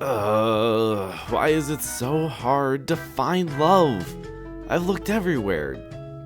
Why is it so hard to find love? I've looked everywhere.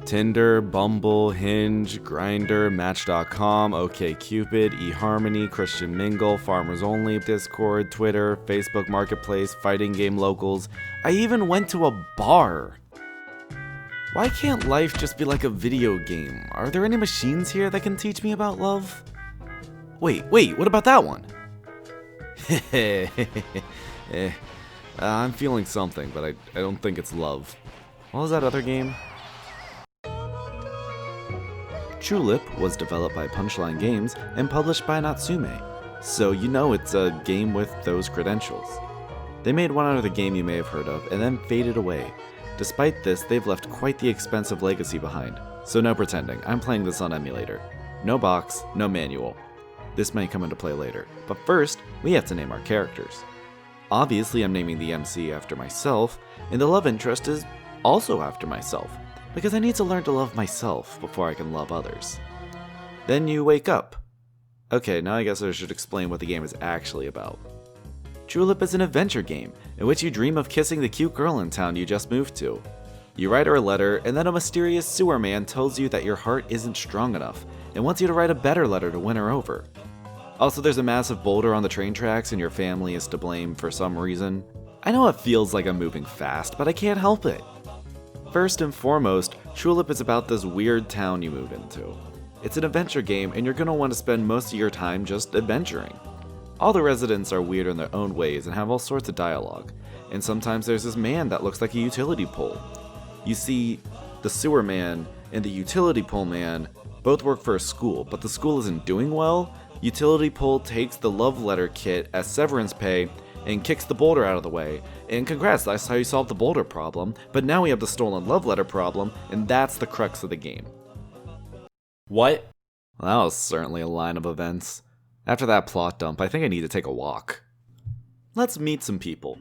Tinder, Bumble, Hinge, Grindr, Match.com, OkCupid, eHarmony, Christian Mingle, Farmers Only, Discord, Twitter, Facebook Marketplace, fighting game locals. I even went to a bar. Why can't life just be like a video game? Are there any machines here that can teach me about love? Wait, what about that one? I'm feeling something, but I don't think it's love. What was that other game? Chulip was developed by Punchline Games and published by Natsume, so you know it's a game with those credentials. They made one other game you may have heard of and then faded away. Despite this, they've left quite the expensive legacy behind, so no pretending, I'm playing this on emulator. No box, no manual. This may come into play later, but first, we have to name our characters. Obviously, I'm naming the MC after myself, and the love interest is also after myself, because I need to learn to love myself before I can love others. Then you wake up. Okay, now I guess I should explain what the game is actually about. Chulip is an adventure game in which you dream of kissing the cute girl in town you just moved to. You write her a letter, and then a mysterious sewer man tells you that your heart isn't strong enough and wants you to write a better letter to win her over. Also, there's a massive boulder on the train tracks and your family is to blame for some reason. I know it feels like I'm moving fast, but I can't help it. First and foremost, Chulip is about this weird town you move into. It's an adventure game and you're going to want to spend most of your time just adventuring. All the residents are weird in their own ways and have all sorts of dialogue, and sometimes there's this man that looks like a utility pole. You see, the sewer man and the utility pole man both work for a school, but the school isn't doing well. Utility pole takes the love letter kit as severance pay and kicks the boulder out of the way. And congrats, that's how you solve the boulder problem, but now we have the stolen love letter problem, and that's the crux of the game. What? Well, that was certainly a line of events. After that plot dump, I think I need to take a walk. Let's meet some people.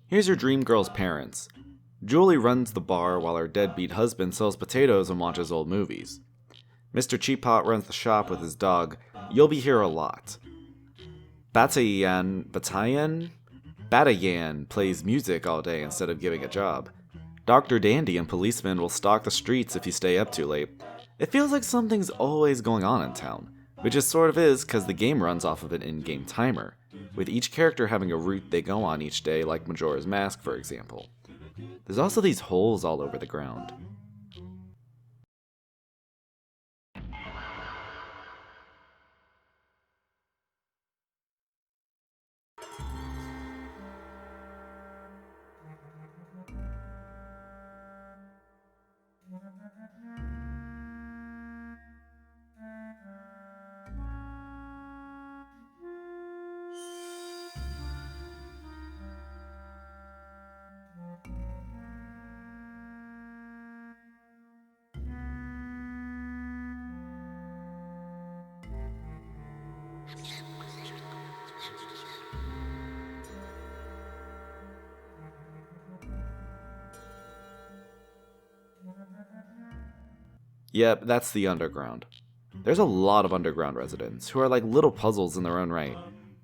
Here's your dream girl's parents. Julie runs the bar while her deadbeat husband sells potatoes and watches old movies. Mr. Cheappot runs the shop with his dog. You'll be here a lot. Batayan plays music all day instead of giving a job. Dr. Dandy and policemen will stalk the streets if you stay up too late. It feels like something's always going on in town, which it sort of is because the game runs off of an in-game timer, with each character having a route they go on each day, like Majora's Mask, for example. There's also these holes all over the ground. Yep, that's the underground. There's a lot of underground residents who are like little puzzles in their own right.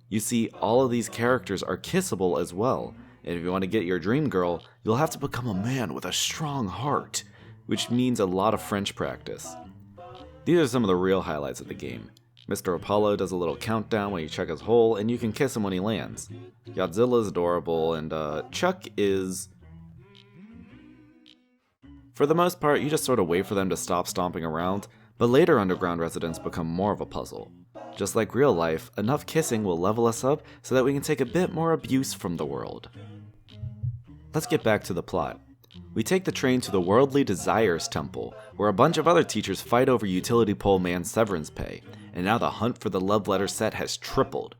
You see, all of these characters are kissable as well, and if you want to get your dream girl, you'll have to become a man with a strong heart, which means a lot of French practice. These are some of the real highlights of the game. Mr. Apollo does a little countdown when you check his hole, and you can kiss him when he lands. Godzilla's adorable, and Chuck is... For the most part, you just sort of wait for them to stop stomping around, but later underground residents become more of a puzzle. Just like real life, enough kissing will level us up so that we can take a bit more abuse from the world. Let's get back to the plot. We take the train to the Worldly Desires Temple, where a bunch of other teachers fight over utility pole man's severance pay, and now the hunt for the love letter set has tripled.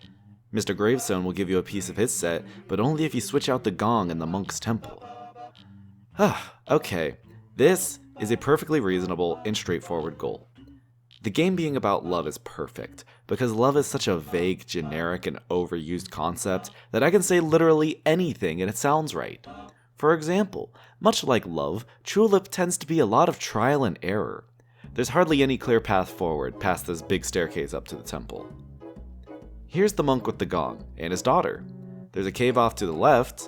Mr. Gravestone will give you a piece of his set, but only if you switch out the gong in the monk's temple. Okay. This is a perfectly reasonable and straightforward goal. The game being about love is perfect, because love is such a vague, generic, and overused concept that I can say literally anything and it sounds right. For example, much like love, Chulip tends to be a lot of trial and error. There's hardly any clear path forward past this big staircase up to the temple. Here's the monk with the gong, and his daughter. There's a cave off to the left.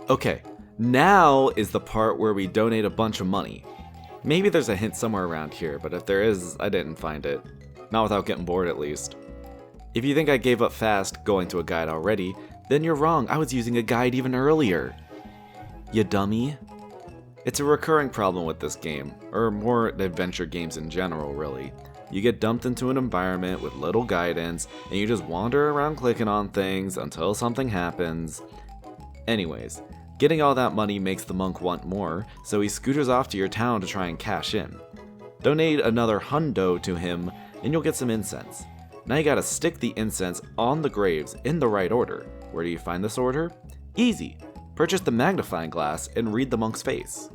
Okay, now is the part where we donate a bunch of money. Maybe there's a hint somewhere around here, but if there is, I didn't find it. Not without getting bored, at least. If you think I gave up fast going to a guide already, then you're wrong. I was using a guide even earlier. You dummy. It's a recurring problem with this game, or more adventure games in general, really. You get dumped into an environment with little guidance, and you just wander around clicking on things until something happens. Anyways, getting all that money makes the monk want more, so he scooters off to your town to try and cash in. Donate another hundo to him, and you'll get some incense. Now you gotta stick the incense on the graves in the right order. Where do you find this order? Easy. Purchase the magnifying glass and read the monk's face.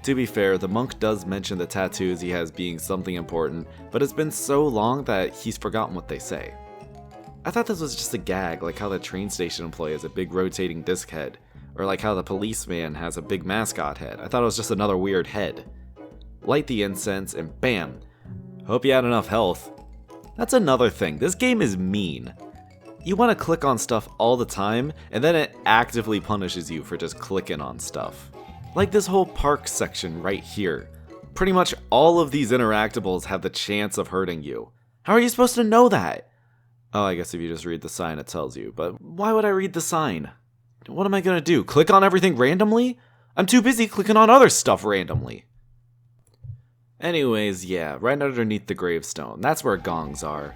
To be fair, the monk does mention the tattoos he has being something important, but it's been so long that he's forgotten what they say. I thought this was just a gag, like how the train station employee has a big rotating disc head, or like how the policeman has a big mascot head. I thought it was just another weird head. Light the incense and bam! Hope you had enough health. That's another thing, this game is mean. You want to click on stuff all the time, and then it actively punishes you for just clicking on stuff. Like this whole park section right here. Pretty much all of these interactables have the chance of hurting you. How are you supposed to know that? Oh, I guess if you just read the sign it tells you, but why would I read the sign? What am I gonna do, click on everything randomly? I'm too busy clicking on other stuff randomly. Anyways, yeah, right underneath the gravestone, that's where gongs are.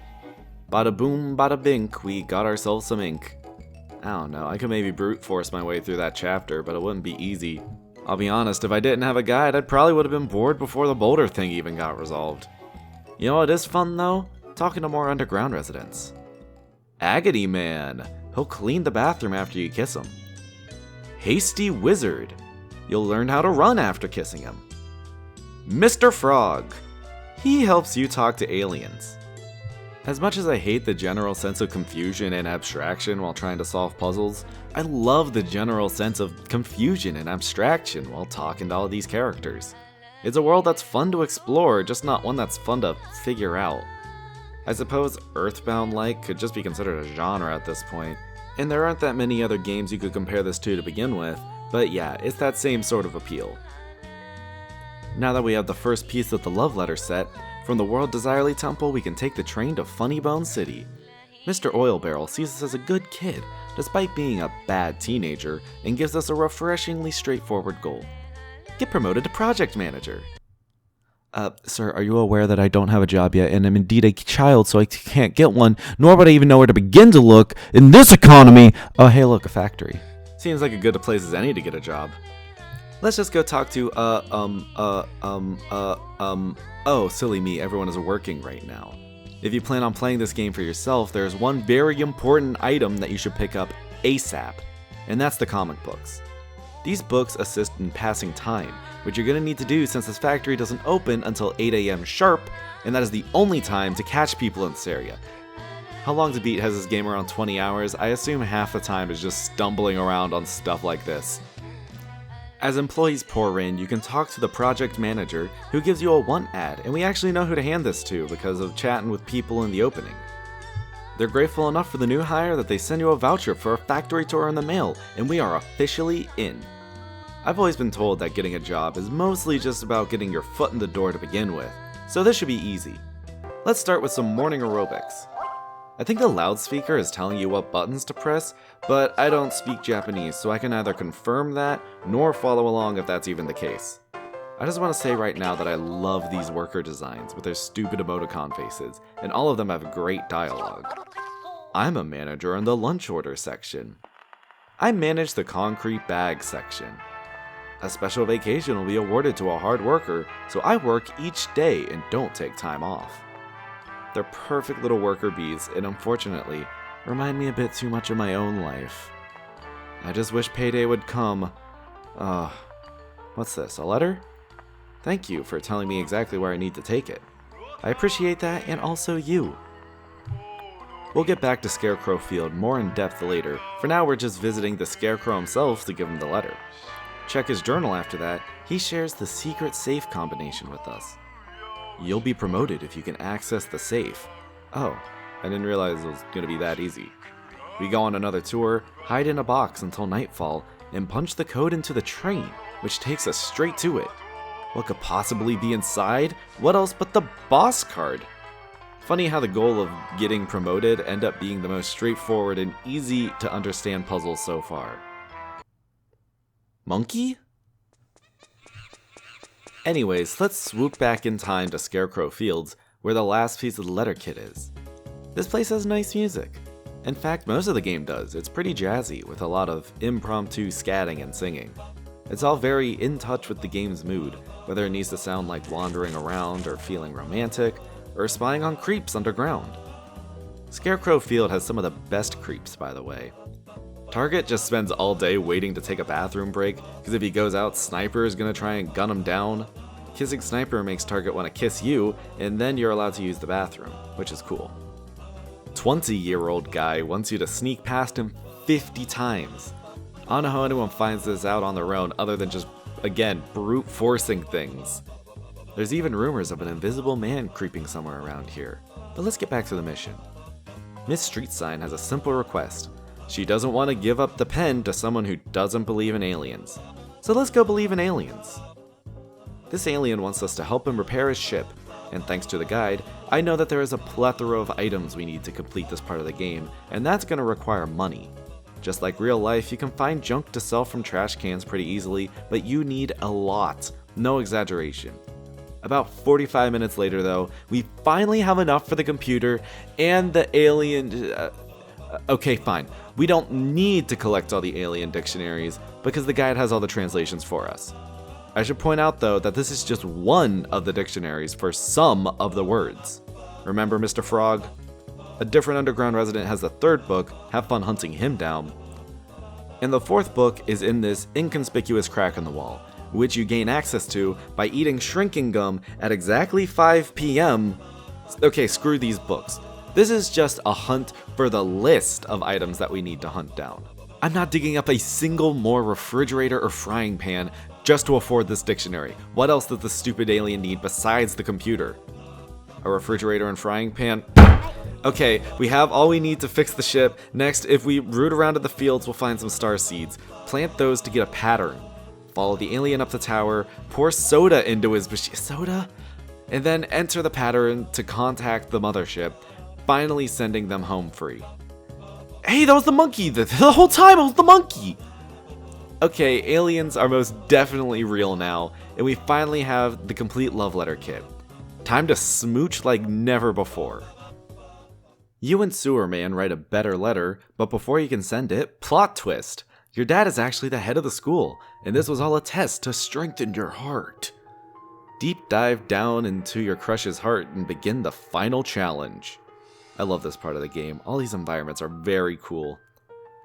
Bada boom, bada bink, we got ourselves some ink. I don't know, I could maybe brute force my way through that chapter, but it wouldn't be easy. I'll be honest, if I didn't have a guide, I probably would have been bored before the boulder thing even got resolved. You know what is fun though? Talking to more underground residents. Agaiwn Man, he'll clean the bathroom after you kiss him. Hasty Wizard, you'll learn how to run after kissing him. Mr. Frog, he helps you talk to aliens. As much as I hate the general sense of confusion and abstraction while trying to solve puzzles, I love the general sense of confusion and abstraction while talking to all of these characters. It's a world that's fun to explore, just not one that's fun to figure out. I suppose Earthbound-like could just be considered a genre at this point, and there aren't that many other games you could compare this to begin with, but yeah, it's that same sort of appeal. Now that we have the first piece of the love letter set, from the World Desirely Temple we can take the train to Funny Bone City. Mr. Oil Barrel sees us as a good kid, despite being a bad teenager, and gives us a refreshingly straightforward goal. Get promoted to Project Manager. Sir, are you aware that I don't have a job yet, and am indeed a child, so I can't get one, nor would I even know where to begin to look in this economy? Oh, hey, look, a factory. Seems like a good place as any to get a job. Let's just go talk to, oh, silly me, everyone is working right now. If you plan on playing this game for yourself, there's one very important item that you should pick up ASAP, and that's the comic books. These books assist in passing time, which you're going to need to do since this factory doesn't open until 8 AM sharp, and that is the only time to catch people in this area. How long to beat has this game? Around 20 hours? I assume half the time is just stumbling around on stuff like this. As employees pour in, you can talk to the project manager, who gives you a want ad, and we actually know who to hand this to because of chatting with people in the opening. They're grateful enough for the new hire that they send you a voucher for a factory tour in the mail, and we are officially in. I've always been told that getting a job is mostly just about getting your foot in the door to begin with, so this should be easy. Let's start with some morning aerobics. I think the loudspeaker is telling you what buttons to press, but I don't speak Japanese, so I can neither confirm that nor follow along if that's even the case. I just want to say right now that I love these worker designs with their stupid emoticon faces, and all of them have great dialogue. I'm a manager in the lunch order section. I manage the concrete bag section. A special vacation will be awarded to a hard worker, so I work each day and don't take time off. They're perfect little worker bees, and unfortunately, remind me a bit too much of my own life. I just wish payday would come. What's this, a letter? Thank you for telling me exactly where I need to take it. I appreciate that, and also you. We'll get back to Scarecrow Field more in depth later. For now, we're just visiting the Scarecrow himself to give him the letter. Check his journal after that. He shares the secret safe combination with us. You'll be promoted if you can access the safe. Oh, I didn't realize it was gonna be that easy. We go on another tour, hide in a box until nightfall, and punch the code into the train, which takes us straight to it. What could possibly be inside? What else but the boss card? Funny how the goal of getting promoted end up being the most straightforward and easy to understand puzzle so far. Monkey? Anyways, let's swoop back in time to Scarecrow Fields, where the last piece of the letter kit is. This place has nice music. In fact, most of the game does. It's pretty jazzy, with a lot of impromptu scatting and singing. It's all very in touch with the game's mood, whether it needs to sound like wandering around or feeling romantic, or spying on creeps underground. Scarecrow Field has some of the best creeps, by the way. Target just spends all day waiting to take a bathroom break, because if he goes out, Sniper is gonna try and gun him down. Kissing Sniper makes Target want to kiss you, and then you're allowed to use the bathroom, which is cool. 20-year-old guy wants you to sneak past him 50 times. I don't know how anyone finds this out on their own other than just, again, brute forcing things. There's even rumors of an invisible man creeping somewhere around here. But let's get back to the mission. Miss Street Sign has a simple request. She doesn't want to give up the pen to someone who doesn't believe in aliens. So let's go believe in aliens. This alien wants us to help him repair his ship, and thanks to the guide, I know that there is a plethora of items we need to complete this part of the game, and that's going to require money. Just like real life, you can find junk to sell from trash cans pretty easily, but you need a lot. No exaggeration. About 45 minutes later though, we finally have enough for the computer and the alien... okay, fine. We don't need to collect all the alien dictionaries because the guide has all the translations for us. I should point out though that this is just one of the dictionaries for some of the words. Remember Mr. Frog? A different underground resident has the third book, have fun hunting him down. And the fourth book is in this inconspicuous crack in the wall, which you gain access to by eating shrinking gum at exactly 5 p.m. Okay, screw these books. This is just a hunt for the list of items that we need to hunt down. I'm not digging up a single more refrigerator or frying pan just to afford this dictionary. What else does the stupid alien need besides the computer? A refrigerator and frying pan? Okay, we have all we need to fix the ship. Next, if we root around in the fields, we'll find some star seeds. Plant those to get a pattern. Follow the alien up the tower, pour soda into his machine. Soda? And then enter the pattern to contact the mothership, finally sending them home free. Hey, that was the monkey! The whole time it was the monkey! Okay, aliens are most definitely real now, and we finally have the complete love letter kit. Time to smooch like never before. You and Sewer Man write a better letter, but before you can send it, plot twist! Your dad is actually the head of the school, and this was all a test to strengthen your heart. Deep dive down into your crush's heart and begin the final challenge. I love this part of the game. All these environments are very cool.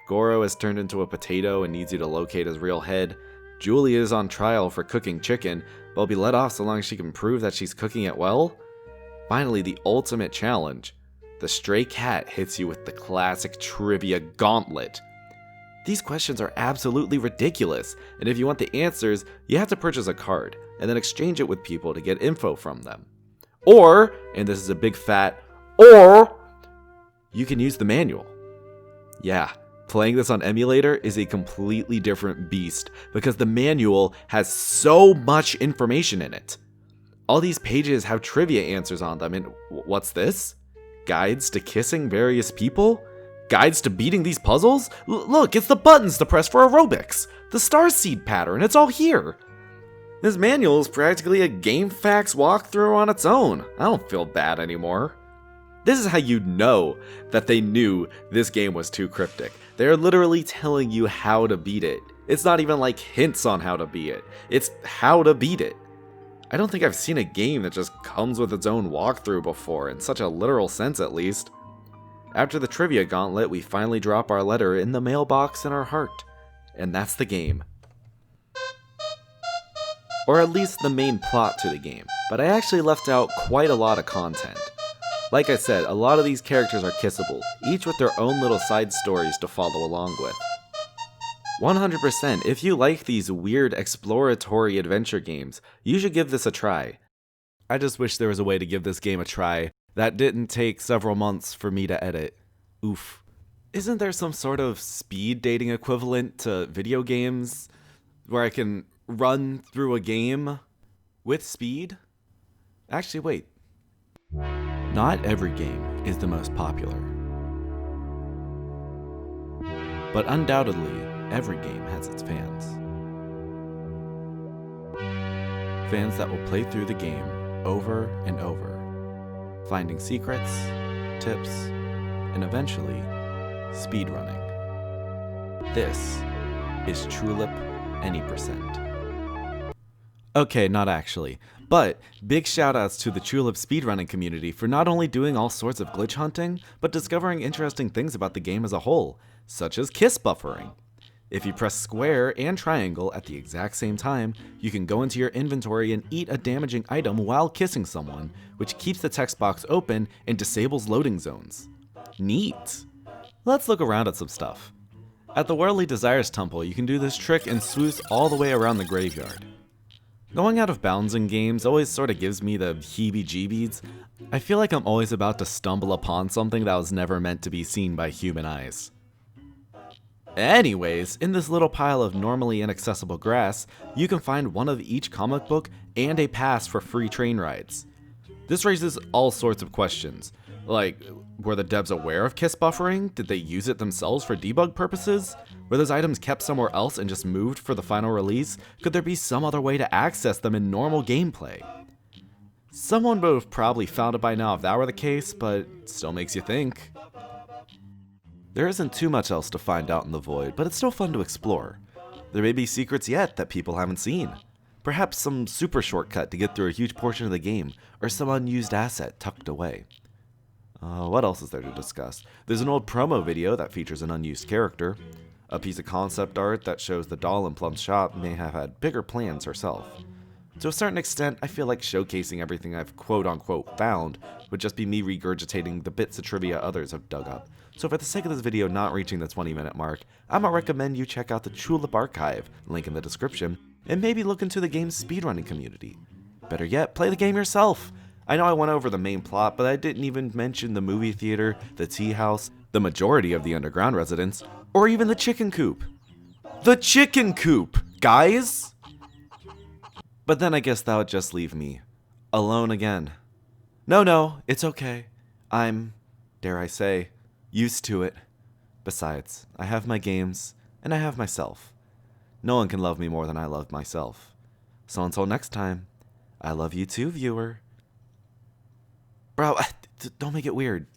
Goro has turned into a potato and needs you to locate his real head. Julie is on trial for cooking chicken, but will be let off so long as she can prove that she's cooking it well. Finally, the ultimate challenge. The stray cat hits you with the classic trivia gauntlet. These questions are absolutely ridiculous, and if you want the answers, you have to purchase a card, and then exchange it with people to get info from them. Or, and this is a big fat, or, you can use the manual. Yeah, playing this on emulator is a completely different beast, because the manual has so much information in it. All these pages have trivia answers on them, and what's this? Guides to kissing various people? Guides to beating these puzzles? Look, it's the buttons to press for aerobics. The starseed pattern, it's all here. This manual is practically a game facts walkthrough on its own. I don't feel bad anymore. This is how you know that they knew this game was too cryptic. They're literally telling you how to beat it. It's not even like hints on how to beat it. It's how to beat it. I don't think I've seen a game that just comes with its own walkthrough before, in such a literal sense at least. After the trivia gauntlet, we finally drop our letter in the mailbox in our heart. And that's the game. Or at least the main plot to the game, but I actually left out quite a lot of content. Like I said, a lot of these characters are kissable, each with their own little side stories to follow along with. 100%, if you like these weird exploratory adventure games, you should give this a try. I just wish there was a way to give this game a try That didn't take several months for me to edit. Oof. Isn't there some sort of speed dating equivalent to video games where I can run through a game with speed? Actually, wait. Not every game is the most popular. But undoubtedly, every game has its fans. Fans that will play through the game over and over, finding secrets, tips, and eventually, speedrunning. This is Chulip any percent. Okay, not actually, but big shoutouts to the Chulip speedrunning community for not only doing all sorts of glitch hunting, but discovering interesting things about the game as a whole, such as kiss buffering. If you press square and triangle at the exact same time, you can go into your inventory and eat a damaging item while kissing someone, which keeps the text box open and disables loading zones. Neat! Let's look around at some stuff. At the Worldly Desires Temple, you can do this trick and swoosh all the way around the graveyard. Going out of bounds in games always sort of gives me the heebie-jeebies. I feel like I'm always about to stumble upon something that was never meant to be seen by human eyes. Anyways, in this little pile of normally inaccessible grass, you can find one of each comic book and a pass for free train rides. This raises all sorts of questions, like, were the devs aware of kiss buffering? Did they use it themselves for debug purposes? Were those items kept somewhere else and just moved for the final release? Could there be some other way to access them in normal gameplay? Someone would have probably found it by now if that were the case, but it still makes you think. There isn't too much else to find out in the void, but it's still fun to explore. There may be secrets yet that people haven't seen. Perhaps some super shortcut to get through a huge portion of the game, or some unused asset tucked away. What else is there to discuss? There's an old promo video that features an unused character. A piece of concept art that shows the doll in Plum's shop may have had bigger plans herself. To a certain extent, I feel like showcasing everything I've quote-unquote found would just be me regurgitating the bits of trivia others have dug up. So for the sake of this video not reaching the 20-minute mark, I'm gonna recommend you check out the Chulip archive, link in the description, and maybe look into the game's speedrunning community. Better yet, play the game yourself! I know I went over the main plot, but I didn't even mention the movie theater, the tea house, the majority of the underground residents, or even the chicken coop. The chicken coop, guys! But then I guess that would just leave me alone again. No, it's okay. I'm, dare I say, used to it. Besides, I have my games, and I have myself. No one can love me more than I love myself. So until next time, I love you too, viewer. Bro, don't make it weird.